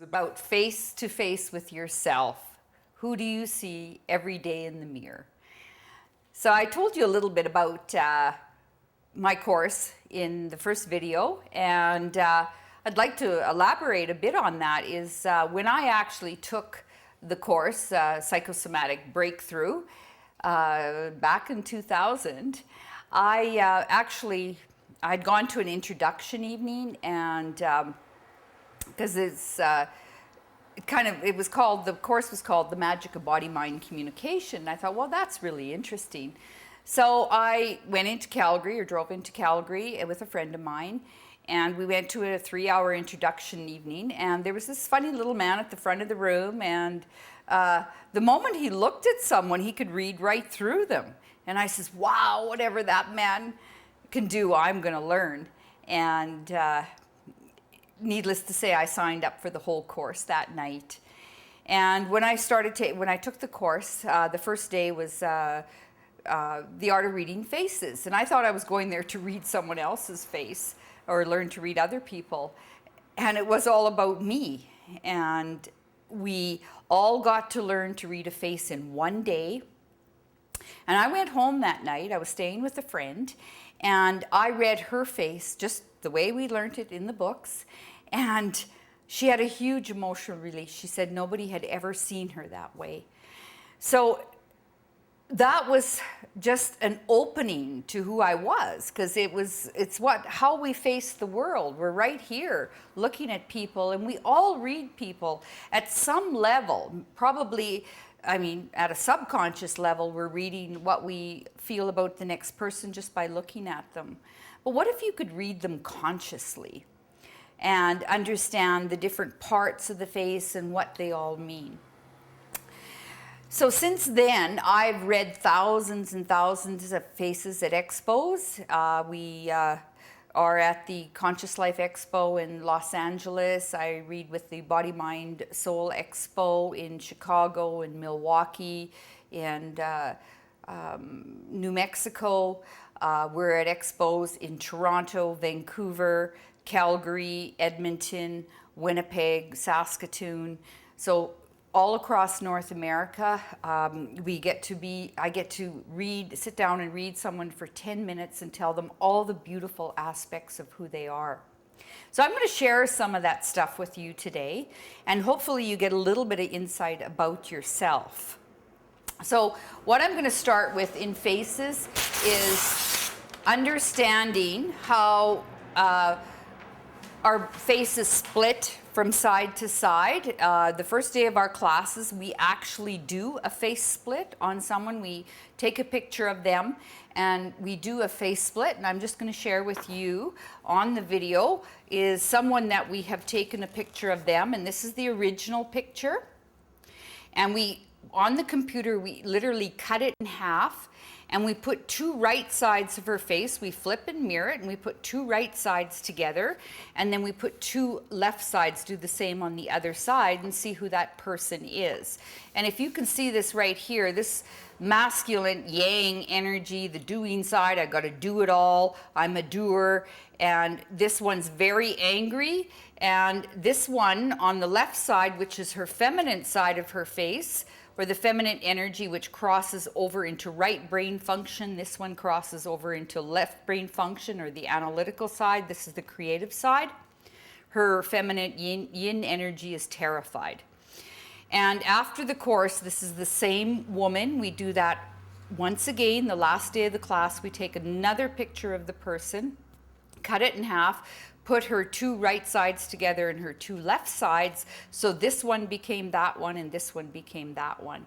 About face to face with yourself. Who do you see every day in the mirror? So I told you a little bit about my course in the first video, and I'd like to elaborate a bit on that. Is when I actually took the course, Psychosomatic Breakthrough, back in 2000, I'd gone to an introduction evening, and because the course was called The Magic of Body-Mind Communication. And I thought, well, that's really interesting. So I went into Calgary, or drove into Calgary with a friend of mine, and we went to a 3-hour introduction evening, and there was this funny little man at the front of the room, and the moment he looked at someone, he could read right through them. And I says, wow, whatever that man can do, I'm gonna learn. And needless to say, I signed up for the whole course that night. And when I took the course, the first day was the art of reading faces. And I thought I was going there to read someone else's face or learn to read other people. And it was all about me. And we all got to learn to read a face in one day. And I went home that night. I was staying with a friend, and I read her face just the way we learned it in the books. And she had a huge emotional release. She said nobody had ever seen her that way. So that was just an opening to who I was, because how we face the world. We're right here looking at people, and we all read people at some level. Probably, at a subconscious level, we're reading what we feel about the next person just by looking at them. But what if you could read them consciously and understand the different parts of the face and what they all mean? So since then, I've read thousands and thousands of faces at expos. We are at the Conscious Life Expo in Los Angeles. I read with the Body, Mind, Soul Expo in Chicago and Milwaukee and New Mexico. We're at expos in Toronto, Vancouver, Calgary, Edmonton, Winnipeg, Saskatoon. So all across North America, I get to sit down and read someone for 10 minutes and tell them all the beautiful aspects of who they are. So I'm going to share some of that stuff with you today, and hopefully you get a little bit of insight about yourself. So what I'm going to start with in faces is understanding how our faces split from side to side. The first day of our classes, we actually do a face split on someone. We take a picture of them and we do a face split. And I'm just going to share with you on the video is someone that we have taken a picture of them. And this is the original picture. And on the computer, we literally cut it in half. And we put two right sides of her face. We flip and mirror it, and we put two right sides together. And then we put two left sides, do the same on the other side, and see who that person is. And if you can see this right here, this masculine yang energy, the doing side, I got to do it all, I'm a doer. And this one's very angry. And this one on the left side, which is her feminine side of her face, or the feminine energy, which crosses over into right brain function. This one crosses over into left brain function, or the analytical side. This is the creative side. Her feminine yin energy is terrified. And after the course, this is the same woman. We do that once again. The last day of the class, we take another picture of the person, cut it in half, put her two right sides together and her two left sides. So this one became that one and this one became that one.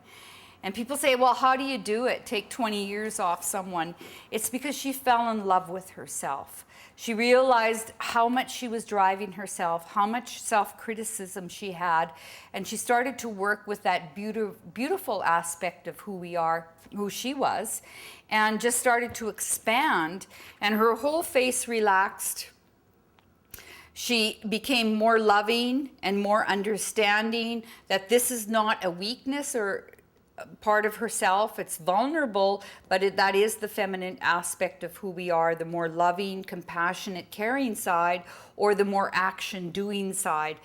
And people say, well, how do you do it? Take 20 years off someone. It's because she fell in love with herself. She realized how much she was driving herself, how much self-criticism she had, and she started to work with that beautiful aspect of who we are, who she was, and just started to expand, and her whole face relaxed. She became more loving and more understanding that this is not a weakness or part of herself. It's vulnerable, but that is the feminine aspect of who we are, the more loving, compassionate, caring side, or the more action doing side.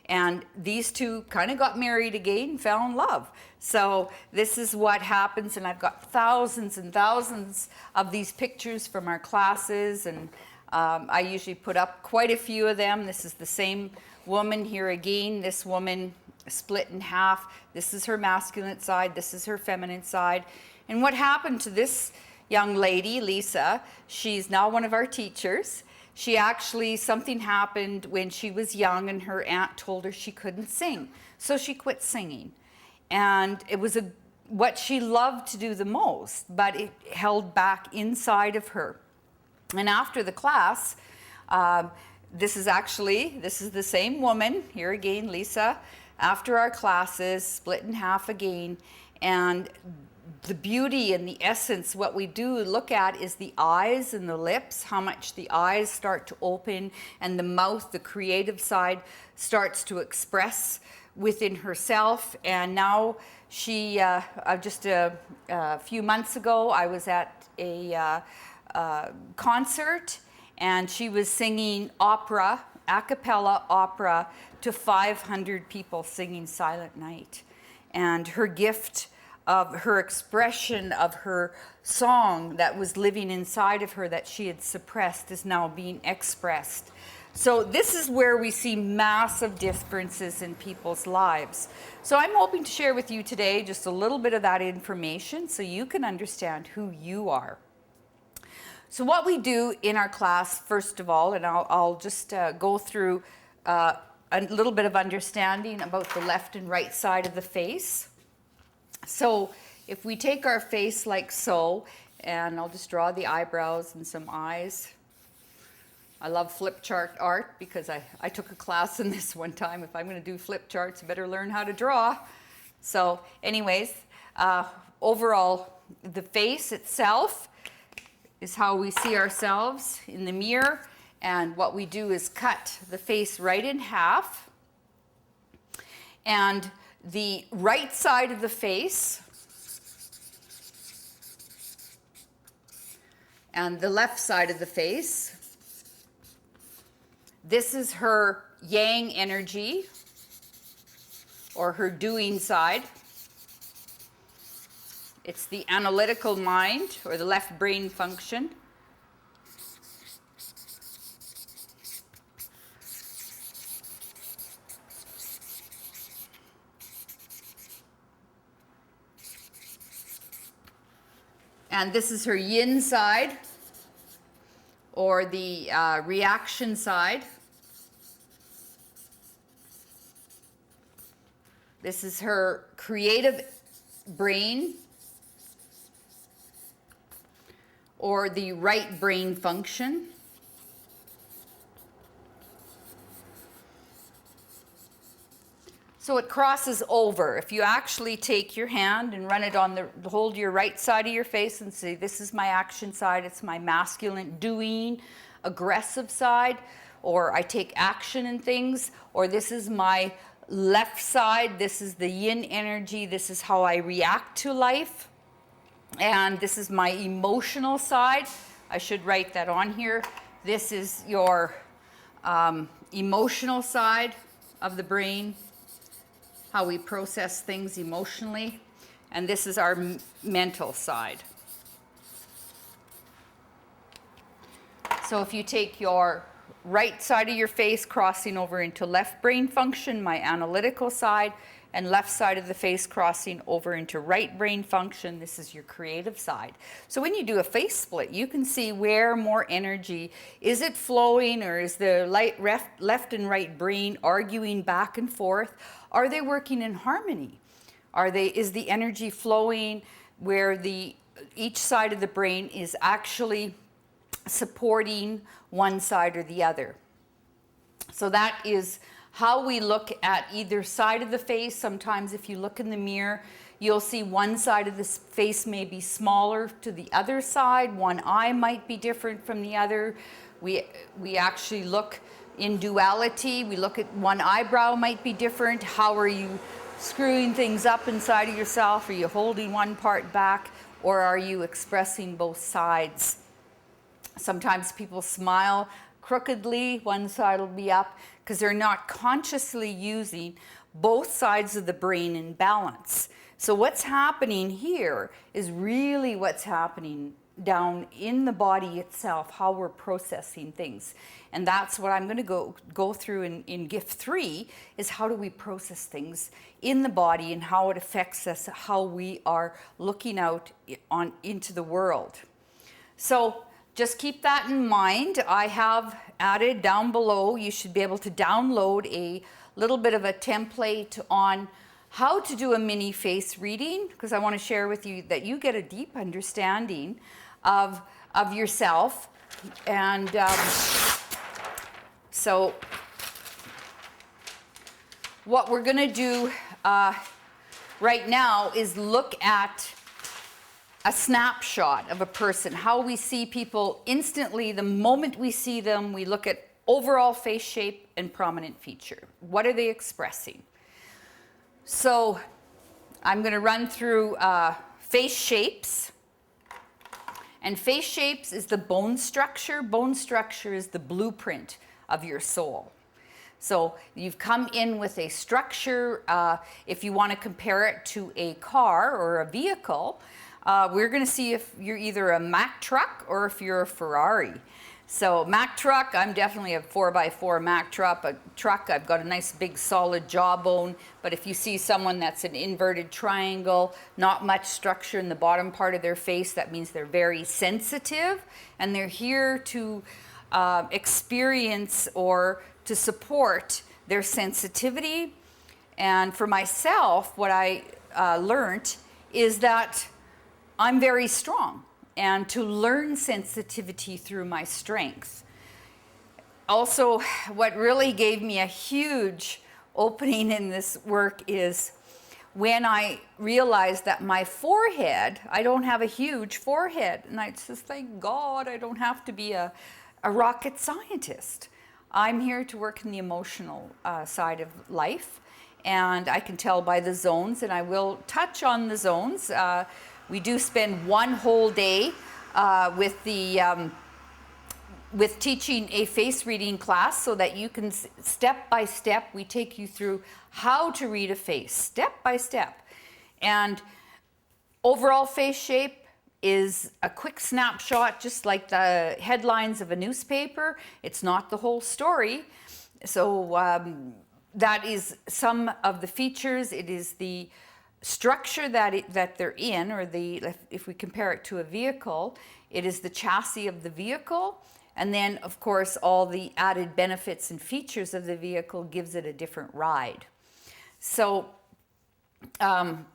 And these two kind of got married again, fell in love. So this is what happens, and I've got thousands and thousands of these pictures from our classes, and I usually put up quite a few of them. This is the same woman here again. This woman split in half. This is her masculine side, this is her feminine side. And what happened to this young lady, Lisa, she's now one of our teachers. She actually, something happened when she was young and her aunt told her she couldn't sing. So she quit singing. And it was what she loved to do the most, but it held back inside of her. And after the class, this is the same woman, here again, Lisa, after our classes, split in half again, and the beauty and the essence, what we do look at is the eyes and the lips, how much the eyes start to open, and the mouth, the creative side, starts to express within herself. And now she, just a few months ago, I was at a concert, and she was singing opera, a cappella opera, to 500 people singing Silent Night. And her gift of her expression of her song that was living inside of her that she had suppressed is now being expressed. So this is where we see massive differences in people's lives. So I'm hoping to share with you today just a little bit of that information so you can understand who you are. So what we do in our class, first of all, and I'll just go through a little bit of understanding about the left and right side of the face. So if we take our face like so, and I'll just draw the eyebrows and some eyes. I love flip chart art because I took a class in this one time. If I'm going to do flip charts, I better learn how to draw. So anyways, overall, the face itself is how we see ourselves in the mirror. And what we do is cut the face right in half. And the right side of the face and the left side of the face, this is her yang energy, or her doing side. It's the analytical mind, or the left brain function. And this is her yin side, or the reaction side. This is her creative brain, or the right brain function. So it crosses over. If you actually take your hand and run it on hold your right side of your face and say, this is my action side, it's my masculine, doing, aggressive side, or I take action in things, or this is my left side, this is the yin energy, this is how I react to life, and this is my emotional side. I should write that on here. This is your emotional side of the brain, how we process things emotionally, and this is our mental side. So if you take your right side of your face crossing over into left brain function, my analytical side, and left side of the face crossing over into right brain function, this is your creative side. So when you do a face split, you can see where more energy, is it flowing, or is the left and right brain arguing back and forth? Are they working in harmony? Is the energy flowing where each side of the brain is actually supporting one side or the other? So that is how we look at either side of the face. Sometimes if you look in the mirror, you'll see one side of the face may be smaller to the other side. One eye might be different from the other. We actually look in duality. We look at one eyebrow might be different. How are you screwing things up inside of yourself? Are you holding one part back, or are you expressing both sides? Sometimes people smile crookedly, one side will be up, because they're not consciously using both sides of the brain in balance. So what's happening here is really what's happening down in the body itself, how we're processing things. And that's what I'm going to go through in gift 3, is how do we process things in the body and how it affects us, how we are looking out into the world. So just keep that in mind. I have added down below, you should be able to download a little bit of a template on how to do a mini face reading, because I want to share with you that you get a deep understanding of yourself. And so what we're going to do right now is look at a snapshot of a person, how we see people instantly. The moment we see them, we look at overall face shape and prominent feature. What are they expressing? So I'm going to run through face shapes. And face shapes is the bone structure. Bone structure is the blueprint of your soul. So you've come in with a structure. If you want to compare it to a car or a vehicle, we're going to see if you're either a Mack truck or if you're a Ferrari. So Mack truck, I'm definitely a 4x4 Mack truck. I've got a nice big solid jawbone. But if you see someone that's an inverted triangle, not much structure in the bottom part of their face, that means they're very sensitive, and they're here to experience or to support their sensitivity. And for myself, what I learned is that I'm very strong, and to learn sensitivity through my strength. Also, what really gave me a huge opening in this work is when I realized that my forehead, I don't have a huge forehead. And I just thank God I don't have to be a rocket scientist. I'm here to work in the emotional side of life. And I can tell by the zones, and I will touch on the zones. We do spend one whole day with teaching a face reading class, so that you can step by step, we take you through how to read a face, step by step. And overall face shape is a quick snapshot, just like the headlines of a newspaper. It's not the whole story. So that is some of the features. It is the structure that they're in, or if we compare it to a vehicle, it is the chassis of the vehicle, and then of course all the added benefits and features of the vehicle gives it a different ride. So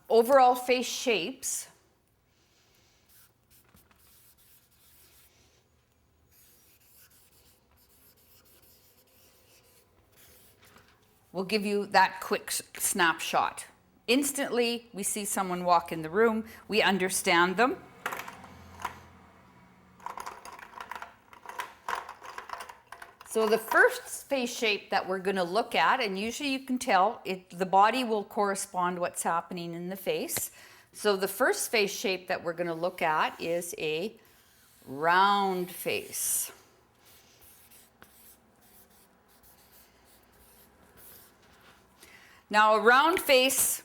overall face shapes, will give you that quick snapshot. Instantly, we see someone walk in the room, we understand them. So the first face shape that we're going to look at, and usually you can tell, the body will correspond what's happening in the face. So the first face shape that we're going to look at is a round face. Now a round face,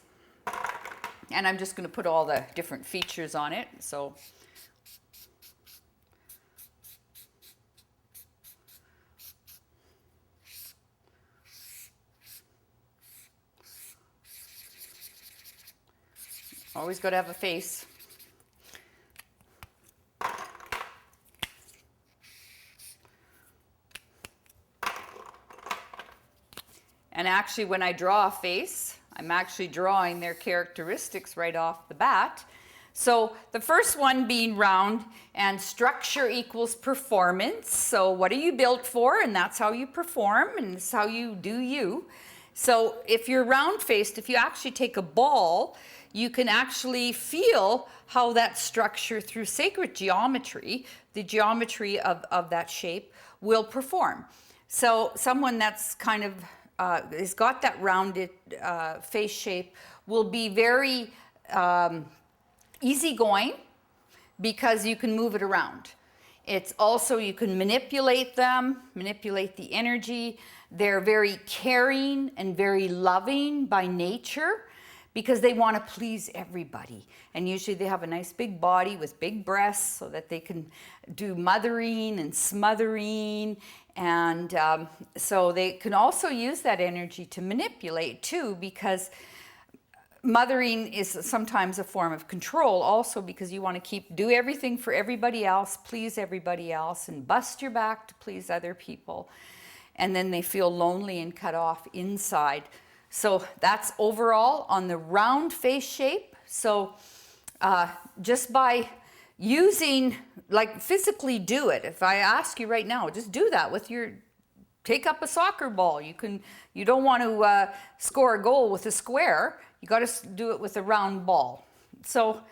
and I'm just going to put all the different features on it. So always got to have a face. And actually, when I draw a face, I'm actually drawing their characteristics right off the bat. So the first one being round, and structure equals performance. So what are you built for? And that's how you perform, and it's how you do you. So if you're round-faced, if you actually take a ball, you can actually feel how that structure through sacred geometry, the geometry of that shape, will perform. So someone that's kind of has got that rounded face shape will be very easygoing because you can move it around. It's also, you can manipulate them, manipulate the energy. They're very caring and very loving by nature because they want to please everybody. And usually they have a nice big body with big breasts so that they can do mothering and smothering. And so they can also use that energy to manipulate too, because mothering is sometimes a form of control also, because you want to do everything for everybody else, please everybody else, and bust your back to please other people. And then they feel lonely and cut off inside. So that's overall on the round face shape. So just by using, like, physically do it. If I ask you right now, just do that with take up a soccer ball. You don't want to score a goal with a square. You got to do it with a round ball. So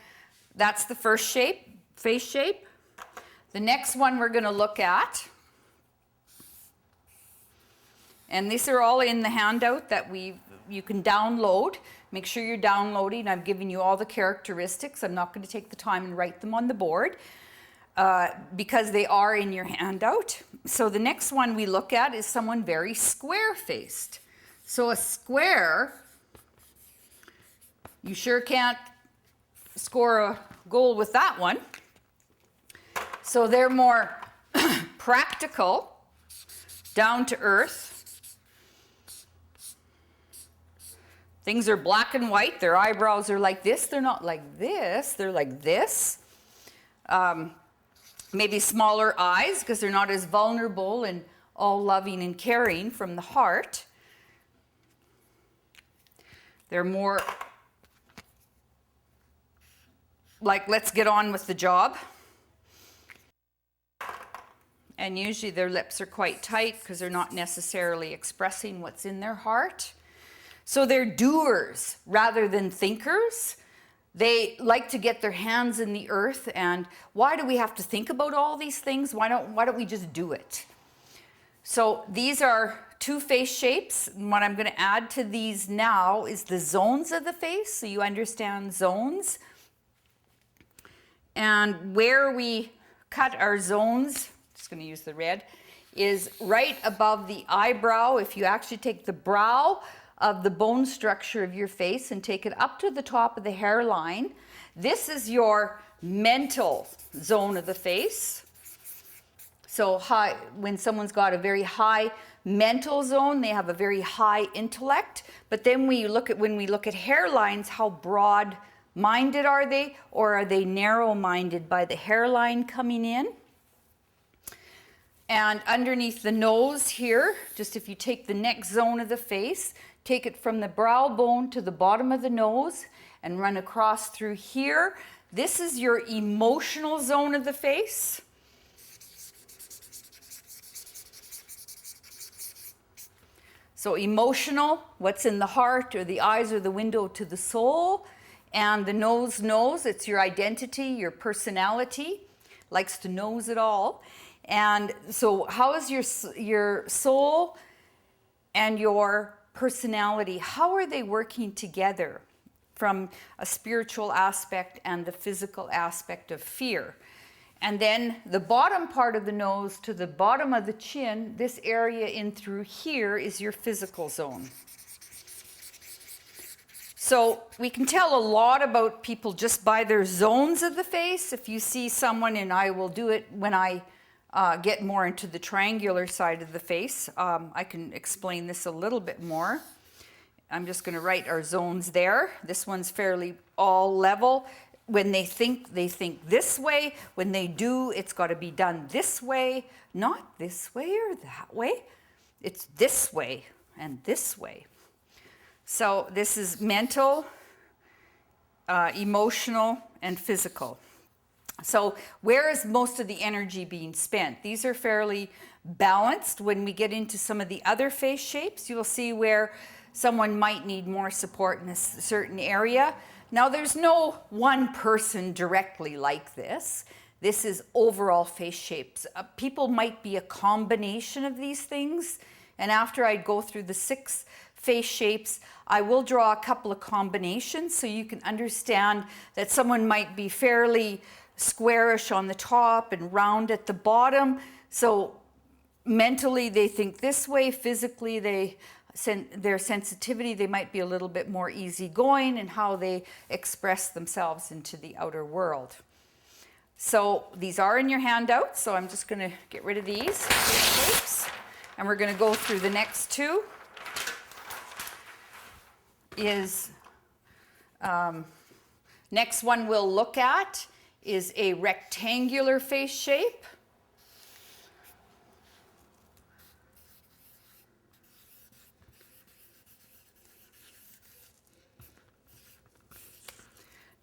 that's the first shape, face shape. The next one we're going to look at, and these are all in the handout that you can download. Make sure you're downloading. I've given you all the characteristics. I'm not going to take the time and write them on the board because they are in your handout. So the next one we look at is someone very square-faced. So a square, you sure can't score a goal with that one. So they're more practical, down to earth. Things are black and white. Their eyebrows are like this. They're not like this. They're like this. Maybe smaller eyes because they're not as vulnerable and all loving and caring from the heart. They're more like, let's get on with the job. And usually their lips are quite tight because they're not necessarily expressing what's in their heart. So they're doers rather than thinkers. They like to get their hands in the earth, and why do we have to think about all these things? Why don't we just do it? So these are two face shapes. And what I'm going to add to these now is the zones of the face, so you understand zones. And where we cut our zones, just going to use the red, is right above the eyebrow. If you actually take the brow of the bone structure of your face and take it up to the top of the hairline, this is your mental zone of the face. So high, when someone's got a very high mental zone, they have a very high intellect. But then when we look at hairlines, how broad-minded are they, or are they narrow-minded by the hairline coming in? And underneath the nose here, just if you take the next zone of the face, take it from the brow bone to the bottom of the nose and run across through here. This is your emotional zone of the face. So emotional, what's in the heart, or the eyes are the window to the soul. And the nose, it's your identity, your personality, likes to nose it all. And so how is your soul and your personality, how are they working together from a spiritual aspect and the physical aspect of fear? And then the bottom part of the nose to the bottom of the chin, this area in through here is your physical zone. So we can tell a lot about people just by their zones of the face. If you see someone, and I will do it when I get more into the triangular side of the face, I can explain this a little bit more. I'm just going to write our zones there. This one's fairly all level. When they think this way. When they do, it's got to be done this way, not this way or that way. It's this way and this way. So this is mental, emotional, and physical. So where is most of the energy being spent? These are fairly balanced. When we get into some of the other face shapes, you'll see where someone might need more support in a certain area. Now, there's no one person directly like this. This is overall face shapes. People might be a combination of these things. And after I go through the 6 face shapes, I will draw a couple of combinations so you can understand that someone might be fairly squarish on the top and round at the bottom. So mentally they think this way, physically their sensitivity, they might be a little bit more easygoing in how they express themselves into the outer world. So these are in your handout, so I'm just going to get rid of these shapes, and we're going to go through the next 2. Next one we'll look at is a rectangular face shape.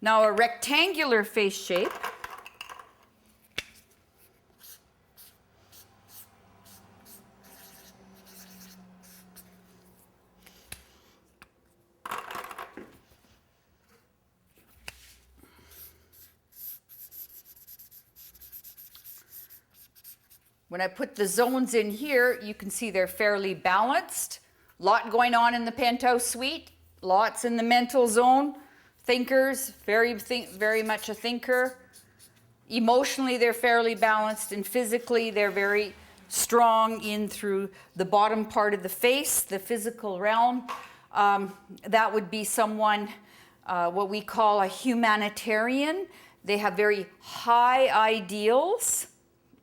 Now a rectangular face shape when I put the zones in here, you can see they're fairly balanced. A lot going on in the penthouse suite, lots in the mental zone. Thinkers, very much a thinker. Emotionally, they're fairly balanced, and physically, they're very strong in through the bottom part of the face, the physical realm. That would be someone, what we call a humanitarian. They have very high ideals,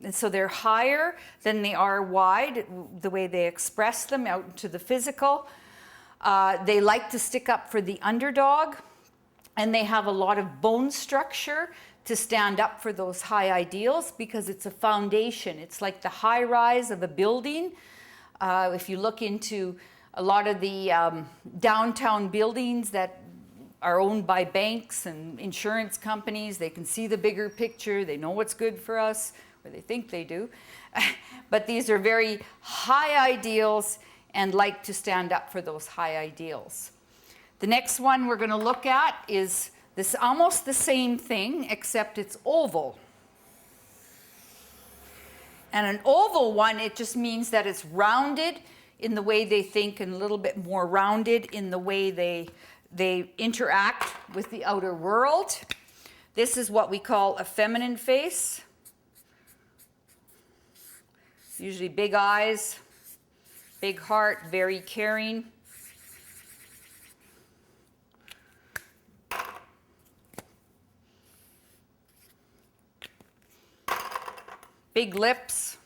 and so they're higher than they are wide, the way they express them out into the physical. They like to stick up for the underdog. And they have a lot of bone structure to stand up for those high ideals because it's a foundation. It's like the high rise of a building. If you look into a lot of the downtown buildings that are owned by banks and insurance companies, they can see the bigger picture. They know what's good for us, or they think they do. But these are very high ideals and like to stand up for those high ideals. The next one we're going to look at is this, almost the same thing, except it's oval. And an oval one, it just means that it's rounded in the way they think and a little bit more rounded in the way they interact with the outer world. This is what we call a feminine face. Usually big eyes, big heart, very caring. Big lips,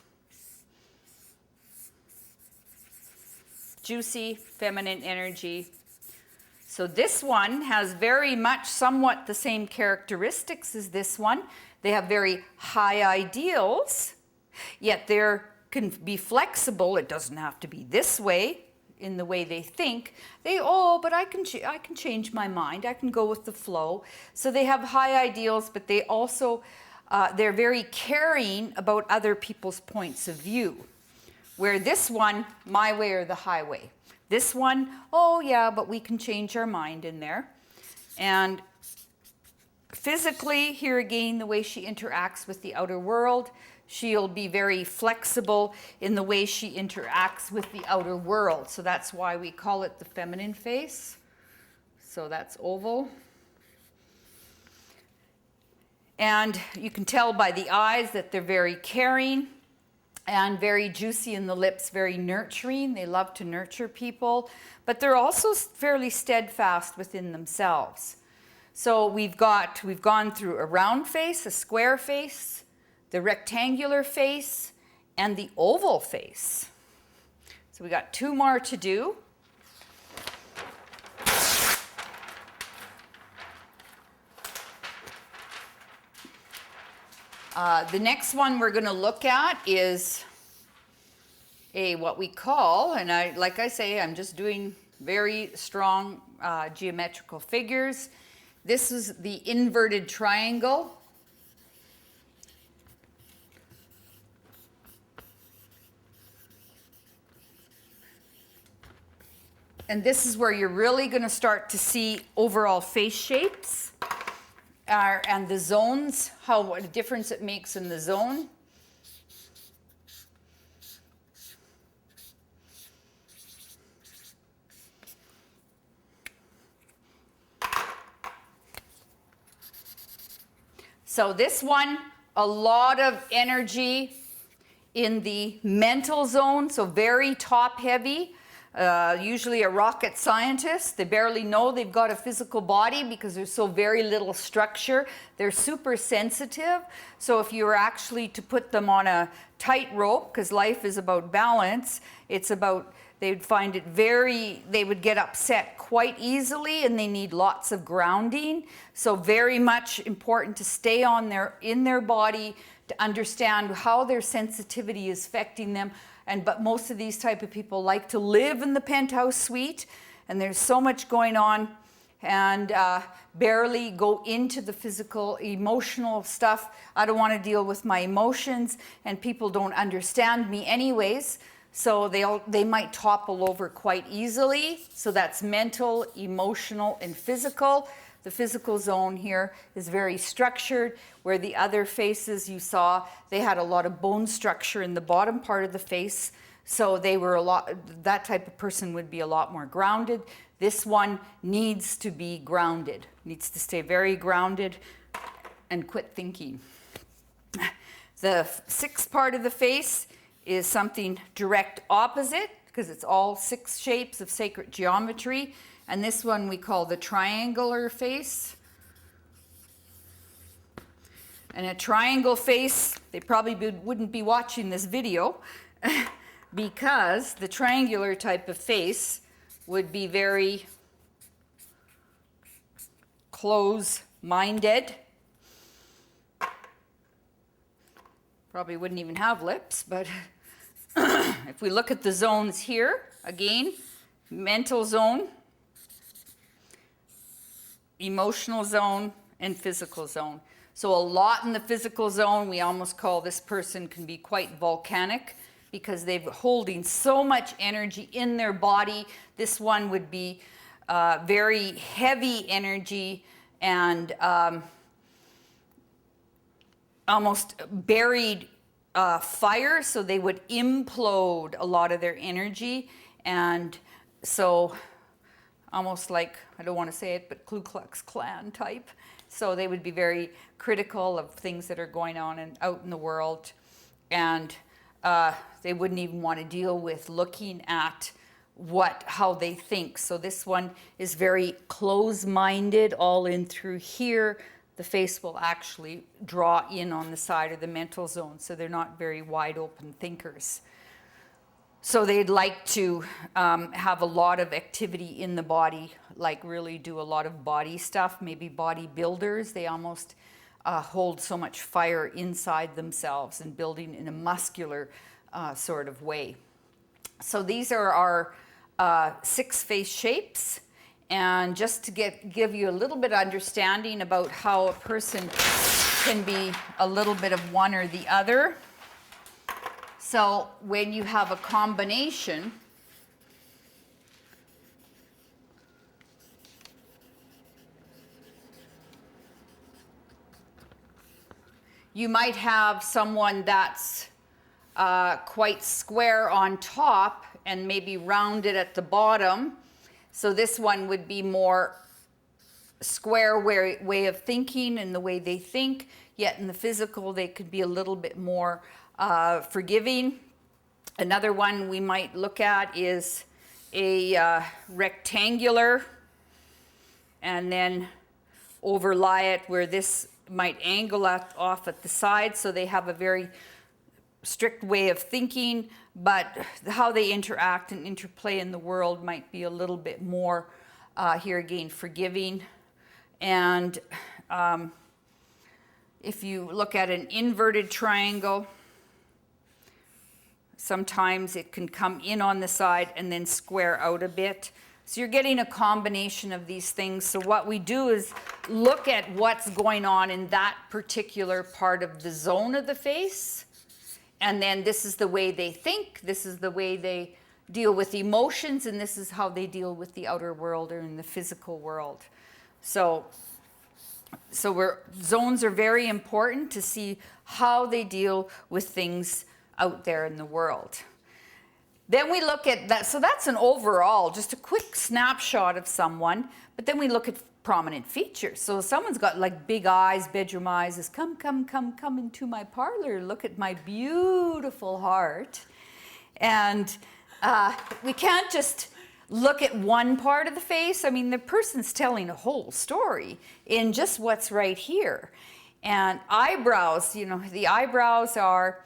juicy, feminine energy. So this one has very much somewhat the same characteristics as this one. They have very high ideals, yet they can be flexible. It doesn't have to be this way in the way they think. But I can change my mind. I can go with the flow. So they have high ideals, but they also they're very caring about other people's points of view. Where this one, my way or the highway. This one, oh yeah, but we can change our mind in there. And physically, here again, the way she interacts with the outer world, she'll be very flexible in the way she interacts with the outer world. So that's why we call it the feminine face. So that's oval. And you can tell by the eyes that they're very caring and very juicy in the lips, very nurturing. They love to nurture people, but they're also fairly steadfast within themselves. So we've gone through a round face, a square face, the rectangular face, and the oval face. So we got 2 more to do. The next one we're going to look at is what we call, and like I say, I'm just doing very strong geometrical figures. This is the inverted triangle. And this is where you're really going to start to see overall face shapes. And the zones, what a difference it makes in the zone. So this one, a lot of energy in the mental zone, so very top heavy. Usually a rocket scientist, they barely know they've got a physical body because there's so very little structure. They're super sensitive. So if you were actually to put them on a tightrope, because life is about balance, it's about, they'd find it they would get upset quite easily, and they need lots of grounding. So very much important to stay in their body, to understand how their sensitivity is affecting them. But most of these type of people like to live in the penthouse suite, and there's so much going on, and barely go into the physical, emotional stuff. I don't want to deal with my emotions, and people don't understand me anyways, so they might topple over quite easily. So that's mental, emotional, and physical. The physical zone here is very structured, where the other faces you saw, they had a lot of bone structure in the bottom part of the face. So they were that type of person would be a lot more grounded. This one needs to be grounded, needs to stay very grounded and quit thinking. The sixth part of the face is something direct opposite, because it's all 6 shapes of sacred geometry. And this one we call the triangular face. And a triangle face, they probably wouldn't be watching this video because the triangular type of face would be very close-minded. Probably wouldn't even have lips, but if we look at the zones here, again, mental zone, emotional zone, and physical zone. So a lot in the physical zone, we almost call this person can be quite volcanic because they're holding so much energy in their body. This one would be very heavy energy and almost buried fire, so they would implode a lot of their energy. And so almost like, I don't want to say it, but Ku Klux Klan type. So they would be very critical of things that are going on out in the world. And they wouldn't even want to deal with looking at how they think. So this one is very close-minded, all in through here. The face will actually draw in on the side of the mental zone. So they're not very wide open thinkers. So they'd like to have a lot of activity in the body, like really do a lot of body stuff, maybe bodybuilders. They almost hold so much fire inside themselves and building in a muscular sort of way. So these are our 6 face shapes. And just to give you a little bit of understanding about how a person can be a little bit of one or the other. So when you have a combination, you might have someone that's quite square on top and maybe rounded at the bottom. So this one would be more square way of thinking and the way they think, yet in the physical they could be a little bit more forgiving. Another one we might look at is a rectangular, and then overlay it where this might angle off at the side, so they have a very strict way of thinking, but how they interact and interplay in the world might be a little bit more, here again, forgiving. And if you look at an inverted triangle, sometimes it can come in on the side and then square out a bit. So you're getting a combination of these things. So what we do is look at what's going on in that particular part of the zone of the face. And then this is the way they think, this is the way they deal with emotions, and this is how they deal with the outer world or in the physical world. So zones are very important to see how they deal with things out there in the world. Then we look at that, so that's an overall, just a quick snapshot of someone, but then we look at prominent features. So someone's got like big eyes, bedroom eyes, is come into my parlor, look at my beautiful heart. And we can't just look at one part of the face. I mean, the person's telling a whole story in just what's right here. And eyebrows, you know, the eyebrows are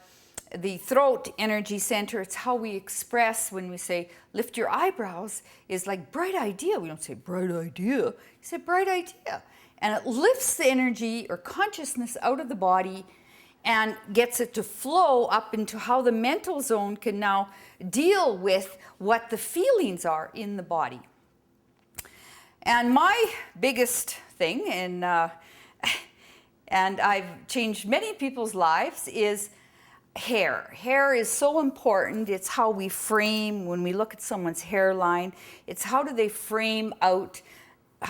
the throat energy center. It's how we express when we say lift your eyebrows, is like bright idea. We don't say bright idea, you say bright idea. And it lifts the energy or consciousness out of the body and gets it to flow up into how the mental zone can now deal with what the feelings are in the body. And my biggest thing, and I've changed many people's lives, is hair. Hair is so important. It's how we frame when we look at someone's hairline. It's how do they frame out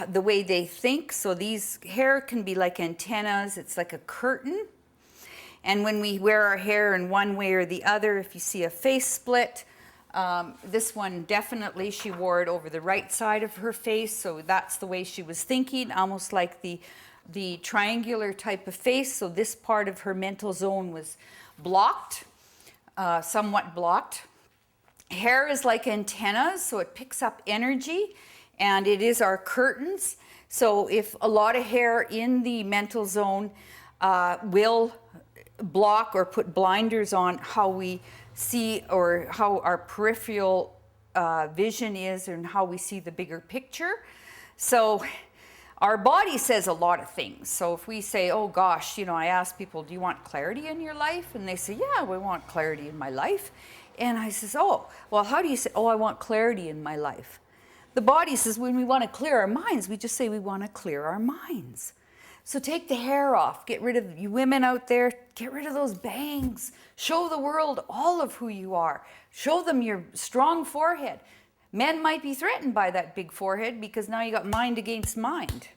the way they think. So these hair can be like antennas. It's like a curtain. And when we wear our hair in one way or the other, if you see a face split, this one definitely, she wore it over the right side of her face. So that's the way she was thinking, almost like the triangular type of face. So this part of her mental zone was blocked, somewhat blocked. Hair is like antennas, so it picks up energy, and it is our curtains. So if a lot of hair in the mental zone will block or put blinders on how we see, or how our peripheral vision is, and how we see the bigger picture. So our body says a lot of things. So if we say, oh gosh, you know, I ask people, do you want clarity in your life? And they say, yeah, we want clarity in my life. And I says, oh, well, how do you say, oh, I want clarity in my life? The body says, when we want to clear our minds, we just say we want to clear our minds. So take the hair off, get rid of, you women out there, get rid of those bangs. Show the world all of who you are. Show them your strong forehead. Men might be threatened by that big forehead because now you got mind against mind.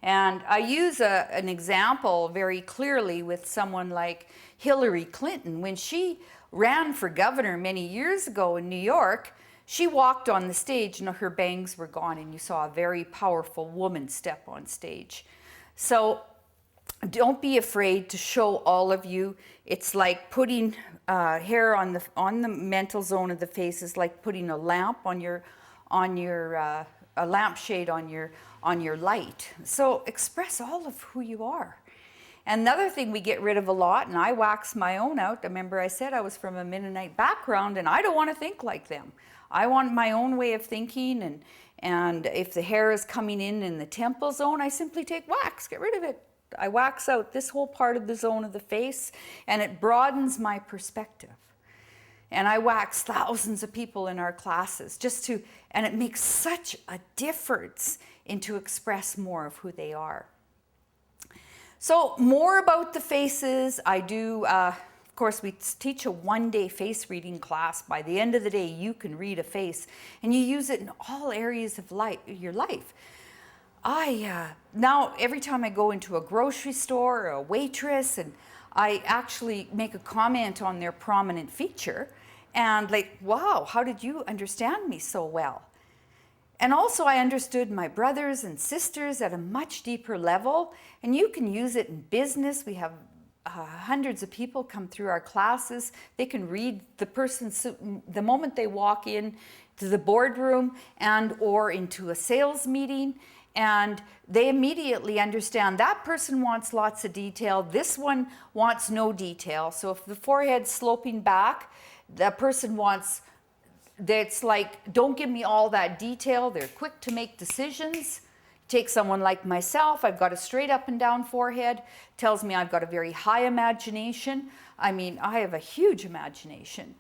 And I use an example very clearly with someone like Hillary Clinton. When she ran for governor many years ago in New York, she walked on the stage and her bangs were gone, and you saw a very powerful woman step on stage. So don't be afraid to show all of you. It's like putting hair on the mental zone of the face is like putting a lamp on your a lampshade on your light. So express all of who you are. Another thing we get rid of a lot, and I wax my own out. Remember I said I was from a Mennonite background, and I don't want to think like them. I want my own way of thinking, and if the hair is coming in the temple zone, I simply take wax, get rid of it. I wax out this whole part of the zone of the face, and it broadens my perspective. And I wax thousands of people in our classes and it makes such a difference to express more of who they are. So more about the faces. I do, of course, we teach a one-day face reading class. By the end of the day, you can read a face, and you use it in all areas of your life. Now every time I go into a grocery store or a waitress, and I actually make a comment on their prominent feature, and like, wow, how did you understand me so well? And also I understood my brothers and sisters at a much deeper level, and you can use it in business. We have hundreds of people come through our classes. They can read the person the moment they walk in to the boardroom and or into a sales meeting, and they immediately understand that person wants lots of detail, this one wants no detail. So if the forehead's sloping back, the person wants, it's like, don't give me all that detail. They're quick to make decisions. Take someone like myself, I've got a straight up and down forehead, tells me I've got a very high imagination. I mean, I have a huge imagination.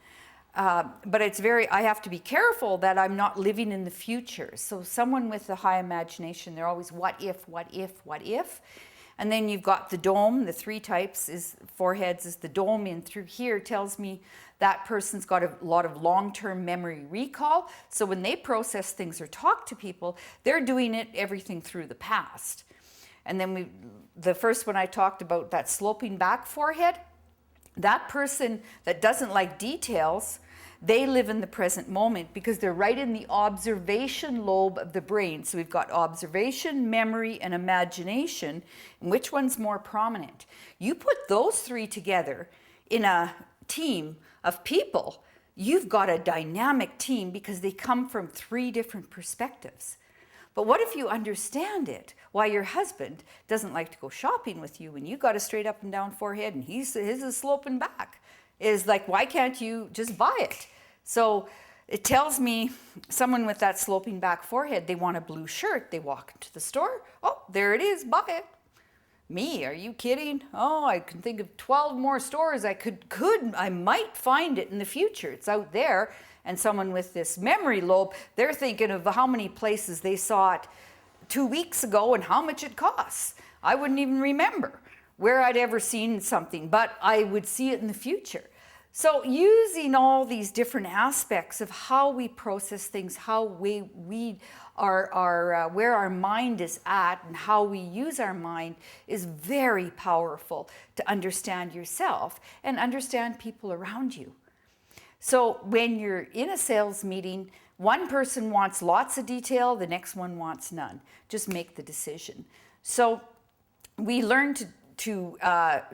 But I have to be careful that I'm not living in the future. So someone with a high imagination, they're always what if, what if, what if. And then you've got the dome, the three types foreheads is the dome in through here tells me that person's got a lot of long-term memory recall. So when they process things or talk to people, they're doing everything through the past. And then the first one I talked about, that sloping back forehead, that person that doesn't like details, They live in the present moment because they're right in the observation lobe of the brain. So we've got observation, memory, and imagination. And which one's more prominent? You put those three together in a team of people, you've got a dynamic team because they come from three different perspectives. But what if you understand it? Why your husband doesn't like to go shopping with you when you got a straight up and down forehead and his is sloping back? Is like, why can't you just buy it? So it tells me someone with that sloping back forehead, they want a blue shirt. They walk into the store. Oh, there it is. Buy it. Me, are you kidding? Oh, I can think of 12 more stores I might find it in the future. It's out there. And someone with this memory lobe, they're thinking of how many places they saw it 2 weeks ago and how much it costs. I wouldn't even remember where I'd ever seen something, but I would see it in the future. So using all these different aspects of how we process things, how we are where our mind is at and how we use our mind is very powerful to understand yourself and understand people around you. So when you're in a sales meeting, one person wants lots of detail, the next one wants none. Just make the decision. So we learn to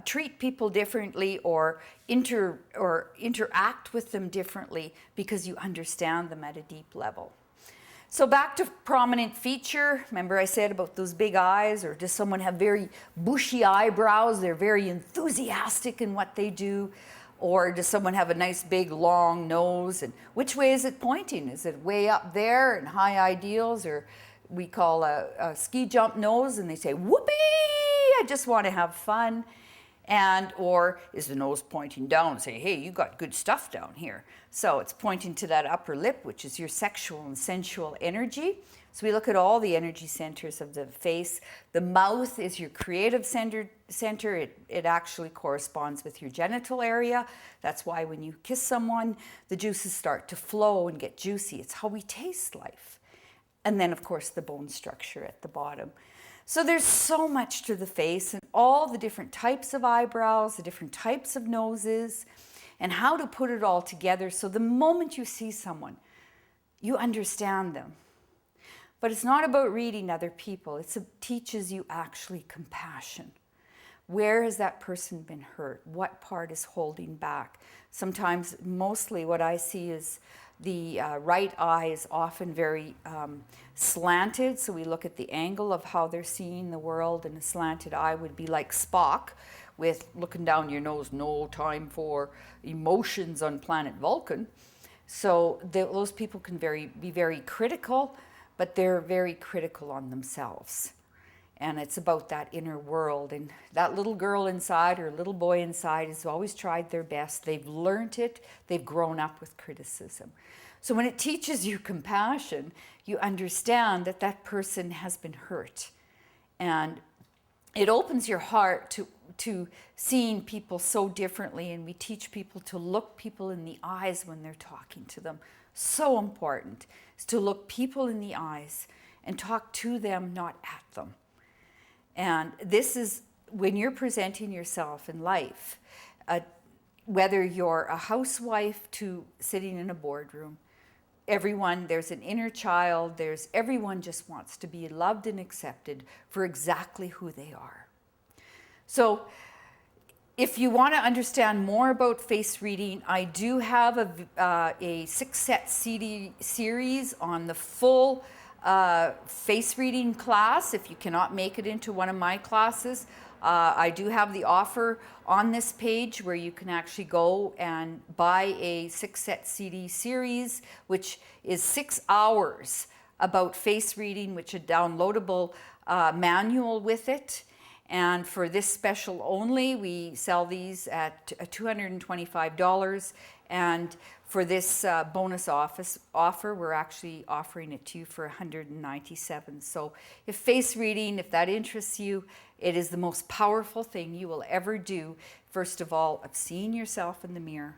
treat people differently or interact with them differently because you understand them at a deep level. So back to prominent feature. Remember I said about those big eyes, or does someone have very bushy eyebrows? They're very enthusiastic in what they do. Or does someone have a nice big long nose? And which way is it pointing? Is it way up there and high ideals, or we call a ski jump nose and they say, whoopee, I just want to have fun? And or is the nose pointing down and say, hey, you got good stuff down here? So it's pointing to that upper lip, which is your sexual and sensual energy. So we look at all the energy centers of the face. The mouth is your creative center. It actually corresponds with your genital area. That's why when you kiss someone, the juices start to flow and get juicy. It's how we taste life. And then, of course, the bone structure at the bottom. So there's so much to the face and all the different types of eyebrows, the different types of noses, and how to put it all together so the moment you see someone, you understand them. But it's not about reading other people. It teaches you actually compassion. Where has that person been hurt? What part is holding back? Sometimes, mostly what I see is the right eye is often very slanted. So we look at the angle of how they're seeing the world, and a slanted eye would be like Spock with looking down your nose, no time for emotions on planet Vulcan. So those people can be very critical, but they're very critical on themselves. And it's about that inner world. And that little girl inside or little boy inside has always tried their best. They've learned it. They've grown up with criticism. So when it teaches you compassion, you understand that that person has been hurt. And it opens your heart to seeing people so differently. And we teach people to look people in the eyes when they're talking to them. So important is to look people in the eyes and talk to them, not at them. And this is when you're presenting yourself in life, whether you're a housewife to sitting in a boardroom, there's an inner child, everyone just wants to be loved and accepted for exactly who they are. So if you want to understand more about face reading, I do have a 6-set CD series on the full face reading class. If you cannot make it into one of my classes, I do have the offer on this page where you can actually go and buy a 6-set CD series, which is 6 hours about face reading, which a downloadable manual with it. And for this special only, we sell these at $225. And for this bonus offer, we're actually offering it to you for $197. So if face reading, if that interests you, it is the most powerful thing you will ever do. First of all, of seeing yourself in the mirror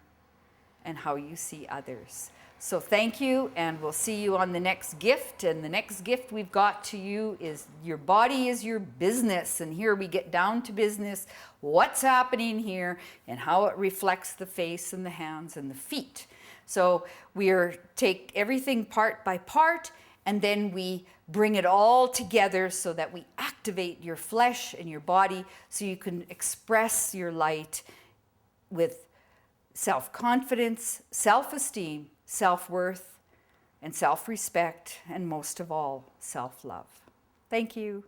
and how you see others. So thank you, and we'll see you on the next gift. And the next gift we've got to you is your body is your business. And here we get down to business, what's happening here, and how it reflects the face and the hands and the feet. So we take everything part by part, and then we bring it all together so that we activate your flesh and your body so you can express your light with self-confidence, self-esteem, self-worth, and self-respect, and most of all, self-love. Thank you.